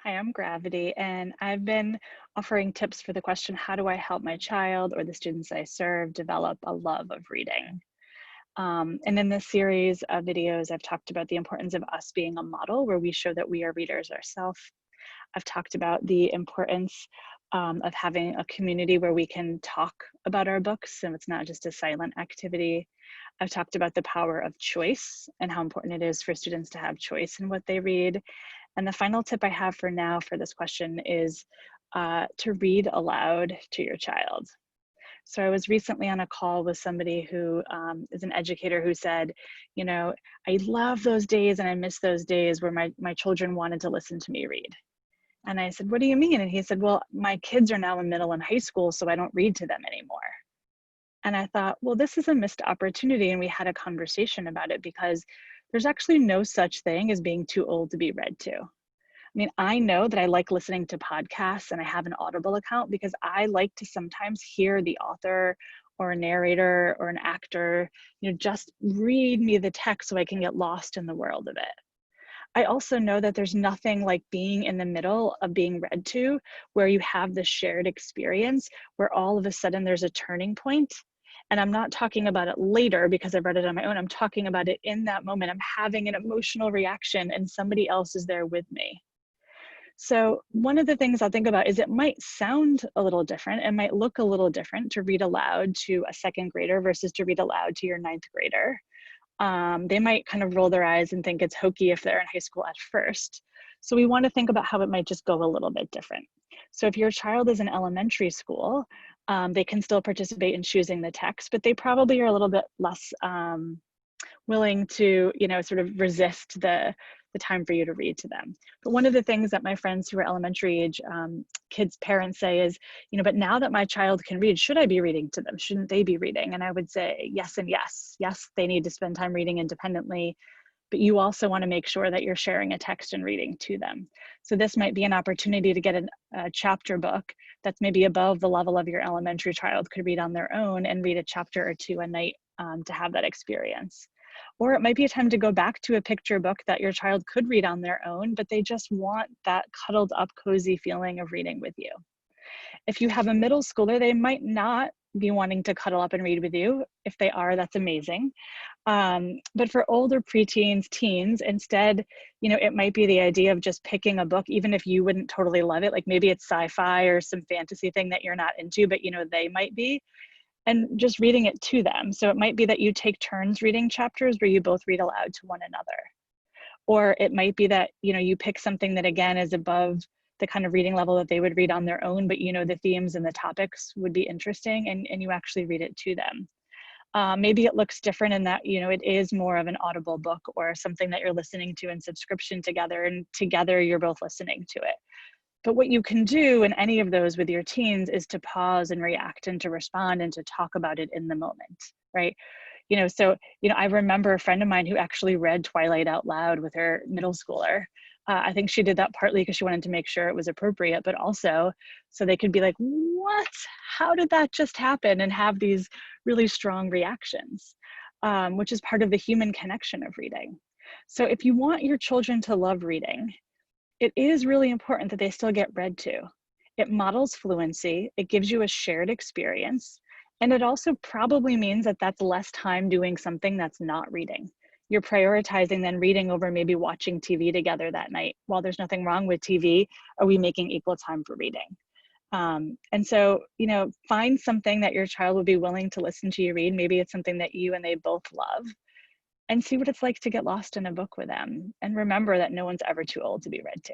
Hi, I'm Gravity, and I've been offering tips for the question, how do I help my child or the students I serve develop a love of reading? And in this series of videos, I've talked about the importance of us being a model where we show that we are readers ourselves. I've talked about the importance of having a community where we can talk about our books and it's not just a silent activity. I've talked about the power of choice and how important it is for students to have choice in what they read. And the final tip I have for now for this question is to read aloud to your child. So I was recently on a call with somebody who is an educator who said, you know, I love those days and I miss those days where my children wanted to listen to me read. And I said, what do you mean? And he said, well, my kids are now in middle and high school, so I don't read to them anymore. And I thought, well, this is a missed opportunity. And we had a conversation about it because there's actually no such thing as being too old to be read to. I mean, I know that I like listening to podcasts and I have an Audible account because I like to sometimes hear the author or a narrator or an actor, just read me the text so I can get lost in the world of it. I also know that there's nothing like being in the middle of being read to where you have this shared experience where all of a sudden there's a turning point. And I'm not talking about it later because I've read it on my own. I'm talking about it in that moment. I'm having an emotional reaction and somebody else is there with me. So one of the things I'll think about is it might sound a little different. It might look a little different to read aloud to a second grader versus to read aloud to your ninth grader. They might kind of roll their eyes and think it's hokey if they're in high school at first. So we want to think about how it might just go a little bit different. So if your child is in elementary school, they can still participate in choosing the text, but they probably are a little bit less willing to, sort of resist the time for you to read to them. But one of the things that my friends who are elementary age kids' parents say is, but now that my child can read, should I be reading to them? Shouldn't they be reading? And I would say yes and yes. Yes, they need to spend time reading independently, but you also want to make sure that you're sharing a text and reading to them. So this might be an opportunity to get a chapter book that's maybe above the level of your elementary child could read on their own and read a chapter or two a night to have that experience. Or it might be a time to go back to a picture book that your child could read on their own, but they just want that cuddled up, cozy feeling of reading with you. If you have a middle schooler, they might not be wanting to cuddle up and read with you. If they are, that's amazing. But for older preteens, teens, instead, it might be the idea of just picking a book, even if you wouldn't totally love it. Like maybe it's sci-fi or some fantasy thing that you're not into, but they might be, and just reading it to them. So it might be that you take turns reading chapters where you both read aloud to one another. Or it might be that, you pick something that again is above the kind of reading level that they would read on their own, but the themes and the topics would be interesting and you actually read it to them. Maybe it looks different in that, it is more of an audible book or something that you're listening to in subscription together, and together you're both listening to it. But what you can do in any of those with your teens is to pause and react and to respond and to talk about it in the moment, right? I remember a friend of mine who actually read Twilight out loud with her middle schooler. I think she did that partly because she wanted to make sure it was appropriate, but also so they could be like, what? How did that just happen? And have these really strong reactions, which is part of the human connection of reading. So if you want your children to love reading, it is really important that they still get read to. It models fluency, it gives you a shared experience, and it also probably means that that's less time doing something that's not reading. You're prioritizing then reading over maybe watching TV together that night. While there's nothing wrong with TV, are we making equal time for reading? And so, find something that your child would be willing to listen to you read. Maybe it's something that you and they both love, and see what it's like to get lost in a book with them. And remember that no one's ever too old to be read to.